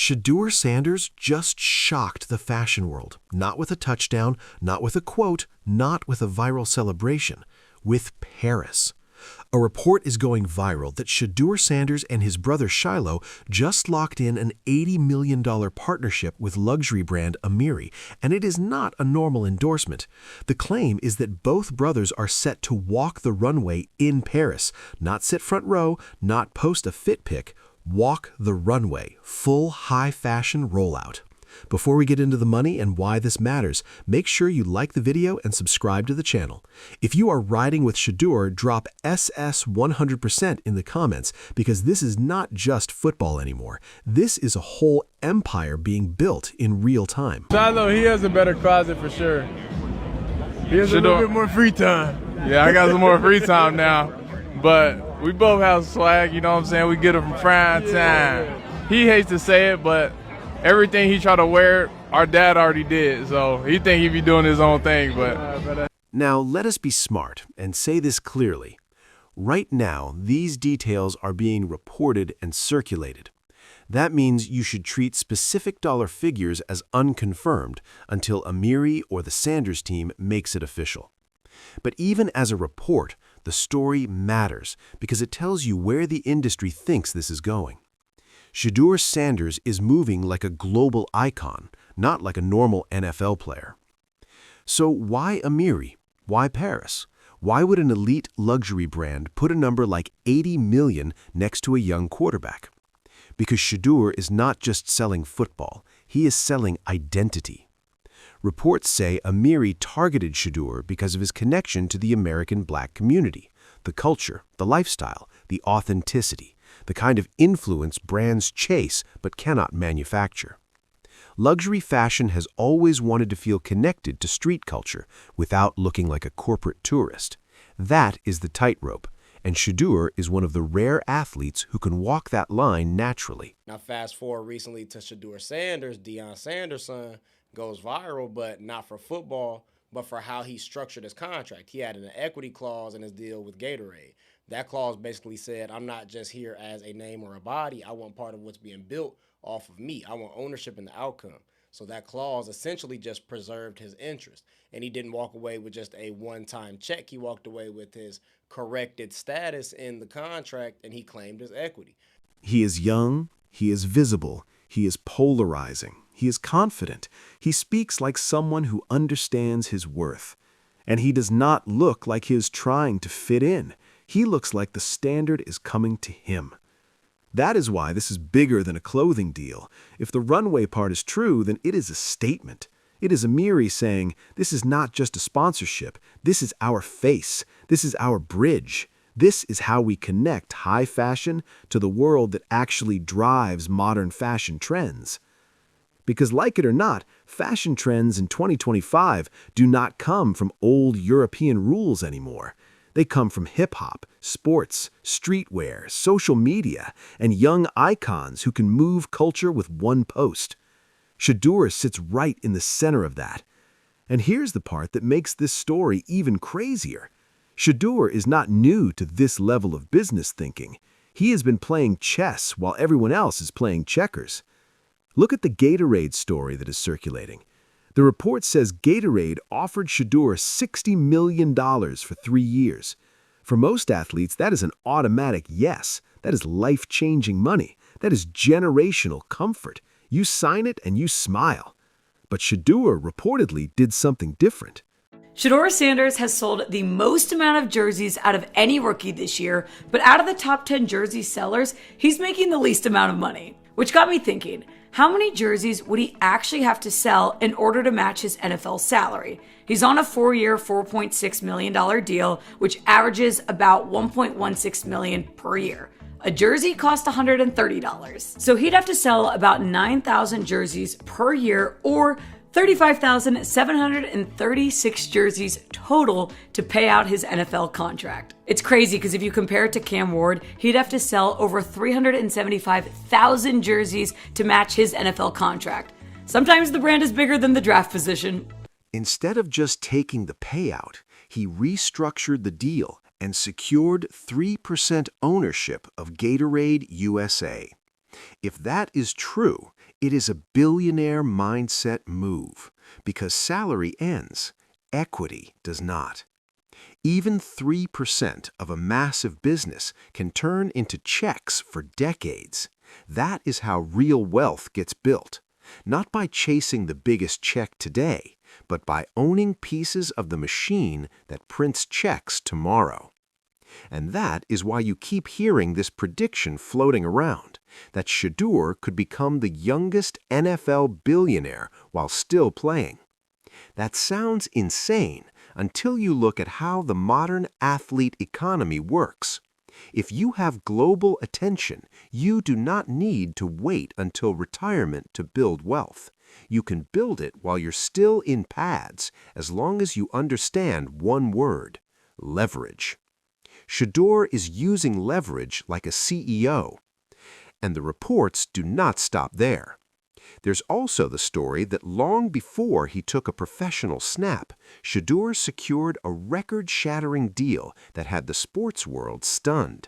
Shedeur Sanders just shocked the fashion world, not with a touchdown, not with a quote, not with a viral celebration, with Paris. A report is going viral that Shedeur Sanders and his brother Shilo just locked in an $80 million partnership with luxury brand AMIRI, and it is not a normal endorsement. The claim is that both brothers are set to walk the runway in Paris, not sit front row, not post a fit pic, walk the runway, full high fashion rollout. Before we get into the money and why this matters, make sure you like the video and subscribe to the channel. If you are riding with Shedeur, drop SS 100% in the comments, because this is not just football anymore. This is a whole empire being built in real time. Shilo, he has a better closet for sure. He has a little bit more free time. Yeah, I got some more free time now. But we both have swag, you know what I'm saying? We get it from prime time. He hates to say it, but everything he try to wear, our dad already did, so he think he be doing his own thing. But now let us be smart and say this clearly. Right now, these details are being reported and circulated. That means you should treat specific dollar figures as unconfirmed until AMIRI or the Sanders team makes it official. But even as a report, the story matters because it tells you where the industry thinks this is going. Shedeur Sanders is moving like a global icon, not like a normal NFL player. So why AMIRI? Why Paris? Why would an elite luxury brand put a number like 80 million next to a young quarterback? Because Shedeur is not just selling football, he is selling identity. Reports say AMIRI targeted Shedeur because of his connection to the American black community, the culture, the lifestyle, the authenticity, the kind of influence brands chase but cannot manufacture. Luxury fashion has always wanted to feel connected to street culture without looking like a corporate tourist. That is the tightrope, and Shedeur is one of the rare athletes who can walk that line naturally. Now fast forward recently to Shedeur Sanders, Deion Sanders' son, goes viral, but not for football, but for how he structured his contract. He had an equity clause in his deal with Gatorade. That clause basically said, I'm not just here as a name or a body. I want part of what's being built off of me. I want ownership in the outcome. So that clause essentially just preserved his interest. And he didn't walk away with just a one-time check. He walked away with his corrected status in the contract, and he claimed his equity. He is young, he is visible, he is polarizing, he is confident, he speaks like someone who understands his worth. And he does not look like he is trying to fit in. He looks like the standard is coming to him. That is why this is bigger than a clothing deal. If the runway part is true, then it is a statement. It is AMIRI saying, this is not just a sponsorship. This is our face. This is our bridge. This is how we connect high fashion to the world that actually drives modern fashion trends. Because like it or not, fashion trends in 2025 do not come from old European rules anymore. They come from hip-hop, sports, streetwear, social media, and young icons who can move culture with one post. Shedeur sits right in the center of that. And here's the part that makes this story even crazier. Shedeur is not new to this level of business thinking. He has been playing chess while everyone else is playing checkers. Look at the Gatorade story that is circulating. The report says Gatorade offered Shedeur $60 million for 3 years. For most athletes, that is an automatic yes. That is life-changing money. That is generational comfort. You sign it and you smile. But Shedeur reportedly did something different. Shedeur Sanders has sold the most amount of jerseys out of any rookie this year, but out of the top 10 jersey sellers, he's making the least amount of money. Which got me thinking, how many jerseys would he actually have to sell in order to match his NFL salary? He's on a 4-year, $4.6 million deal, which averages about $1.16 million per year. A jersey costs $130. So he'd have to sell about 9,000 jerseys per year, or 35,736 jerseys total to pay out his NFL contract. It's crazy because if you compare it to Cam Ward, he'd have to sell over 375,000 jerseys to match his NFL contract. Sometimes the brand is bigger than the draft position. Instead of just taking the payout, he restructured the deal and secured 3% ownership of Gatorade USA. If that is true, It is a billionaire mindset move because salary ends, equity does not. Even 3% of a massive business can turn into checks for decades. That is how real wealth gets built, not by chasing the biggest check today, but by owning pieces of the machine that prints checks tomorrow. And that is why you keep hearing this prediction floating around, that Shedeur could become the youngest NFL billionaire while still playing. That sounds insane until you look at how the modern athlete economy works. If you have global attention, you do not need to wait until retirement to build wealth. You can build it while you're still in pads, as long as you understand one word: leverage. Shedeur is using leverage like a CEO. And the reports do not stop there. There's also the story that long before he took a professional snap, Shedeur secured a record-shattering deal that had the sports world stunned.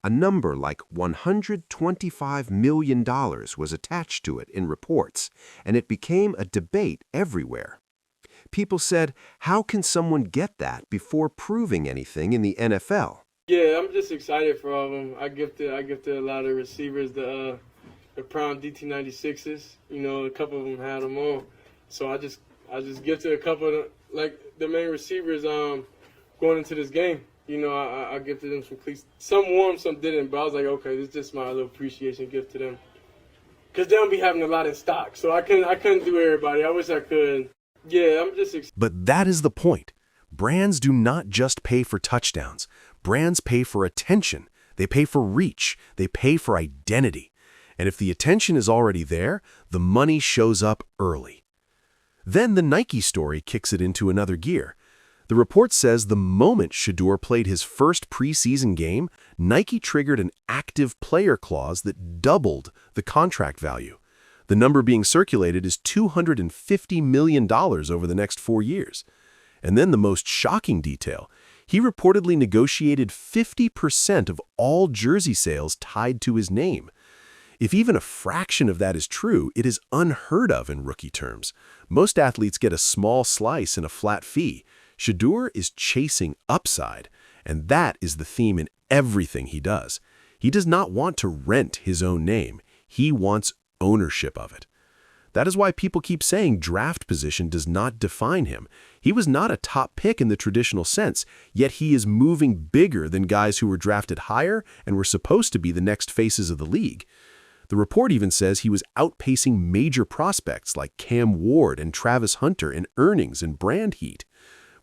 A number like $125 million was attached to it in reports, and it became a debate everywhere. People said, how can someone get that before proving anything in the NFL? Yeah, I'm just excited for all of them. I gifted a lot of receivers the Prime DT96s. You know, a couple of them had them on. So I just gifted a couple of the main receivers going into this game. You know, I gifted them some cleats. Some wore them, some didn't. But I was like, okay, this is just my little appreciation gift to them. Because they don't be having a lot in stock. So I couldn't do everybody. I wish I could. Yeah, I'm just excited. But that is the point. Brands do not just pay for touchdowns. Brands pay for attention. They pay for reach. They pay for identity. And if the attention is already there, the money shows up early. Then the Nike story kicks it into another gear. The report says the moment Shedeur played his first preseason game, Nike triggered an active player clause that doubled the contract value. The number being circulated is $250 million over the next 4 years. And then the most shocking detail, he reportedly negotiated 50% of all jersey sales tied to his name. If even a fraction of that is true, it is unheard of in rookie terms. Most athletes get a small slice and a flat fee. Shedeur is chasing upside, and that is the theme in everything he does. He does not want to rent his own name. He wants ownership of it. That is why people keep saying draft position does not define him. He was not a top pick in the traditional sense, yet he is moving bigger than guys who were drafted higher and were supposed to be the next faces of the league. The report even says he was outpacing major prospects like Cam Ward and Travis Hunter in earnings and brand heat.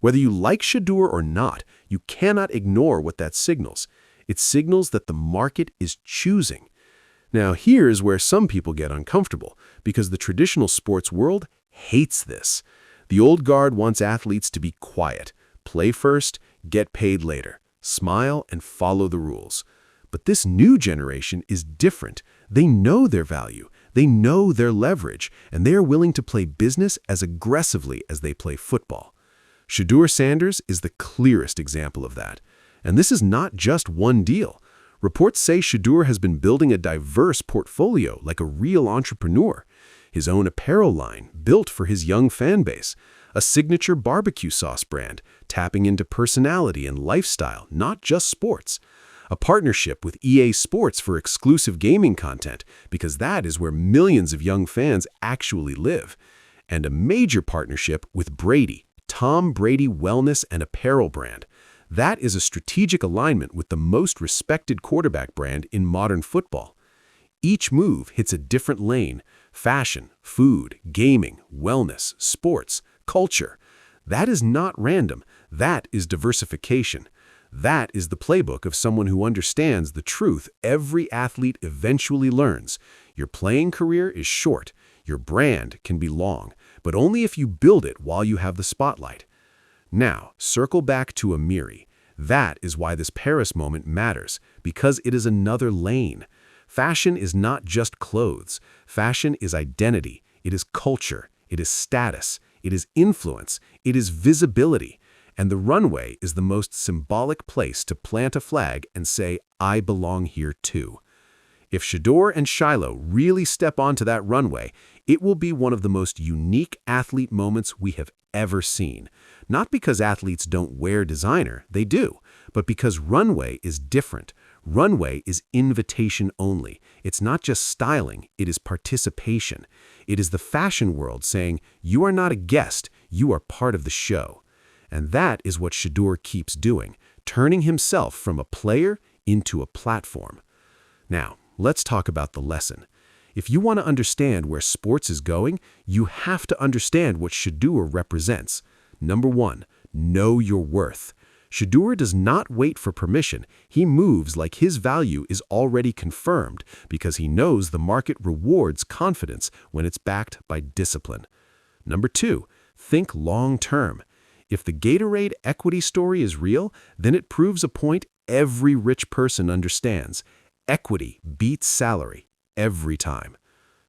Whether you like Shedeur or not, you cannot ignore what that signals. It signals that the market is choosing. Now, here's where some people get uncomfortable, because the traditional sports world hates this. The old guard wants athletes to be quiet, play first, get paid later, smile and follow the rules. But this new generation is different. They know their value, they know their leverage, and they are willing to play business as aggressively as they play football. Shedeur Sanders is the clearest example of that. And this is not just one deal. Reports say Shedeur has been building a diverse portfolio like a real entrepreneur. His own apparel line, built for his young fan base. A signature barbecue sauce brand, tapping into personality and lifestyle, not just sports. A partnership with EA Sports for exclusive gaming content, because that is where millions of young fans actually live. And a major partnership with Brady, Tom Brady Wellness and Apparel brand. That is a strategic alignment with the most respected quarterback brand in modern football. Each move hits a different lane: fashion, food, gaming, wellness, sports, culture. That is not random. That is diversification. That is the playbook of someone who understands the truth every athlete eventually learns. Your playing career is short. Your brand can be long, but only if you build it while you have the spotlight. Now, circle back to AMIRI. That is why this Paris moment matters, because it is another lane. Fashion is not just clothes. Fashion is identity. It is culture. It is status. It is influence. It is visibility. And the runway is the most symbolic place to plant a flag and say, I belong here too. If Shedeur and Shilo really step onto that runway, it will be one of the most unique athlete moments we have ever seen. Not because athletes don't wear designer, they do, but because Runway is different. Runway is invitation only. It's not just styling, it is participation. It is the fashion world saying, you are not a guest, you are part of the show. And that is what Shedeur keeps doing, turning himself from a player into a platform. Now, let's talk about the lesson. If you want to understand where sports is going, you have to understand what Shedeur represents. Number 1, know your worth. Shedeur does not wait for permission. He moves like his value is already confirmed because he knows the market rewards confidence when it's backed by discipline. Number 2, think long-term. If the Gatorade equity story is real, then it proves a point every rich person understands. Equity beats salary every time.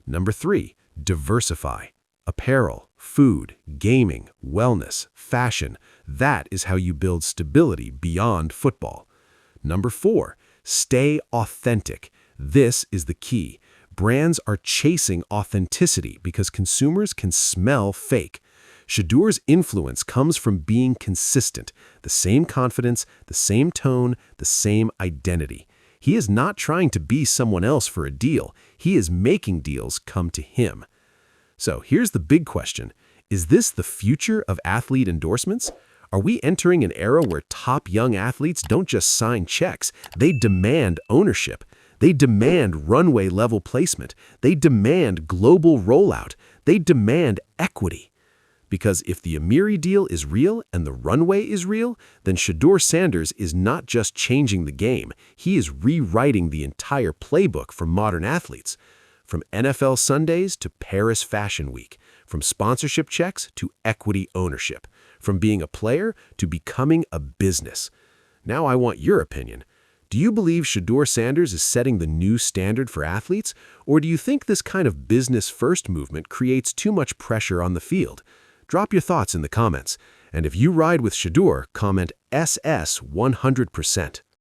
Number 3, diversify. Apparel, food, gaming, wellness, fashion. That is how you build stability beyond football. Number 4, stay authentic. This is the key. Brands are chasing authenticity because consumers can smell fake. Shedeur's influence comes from being consistent, the same confidence, the same tone, the same identity. He is not trying to be someone else for a deal. He is making deals come to him. So here's the big question. Is this the future of athlete endorsements? Are we entering an era where top young athletes don't just sign checks, they demand ownership? They demand runway-level placement. They demand global rollout. They demand equity. Because if the AMIRI deal is real and the runway is real, then Shedeur Sanders is not just changing the game. He is rewriting the entire playbook for modern athletes. From NFL Sundays to Paris Fashion Week, from sponsorship checks to equity ownership, from being a player to becoming a business. Now I want your opinion. Do you believe Shedeur Sanders is setting the new standard for athletes, or do you think this kind of business-first movement creates too much pressure on the field? Drop your thoughts in the comments, and if you ride with Shedeur, comment SS 100%.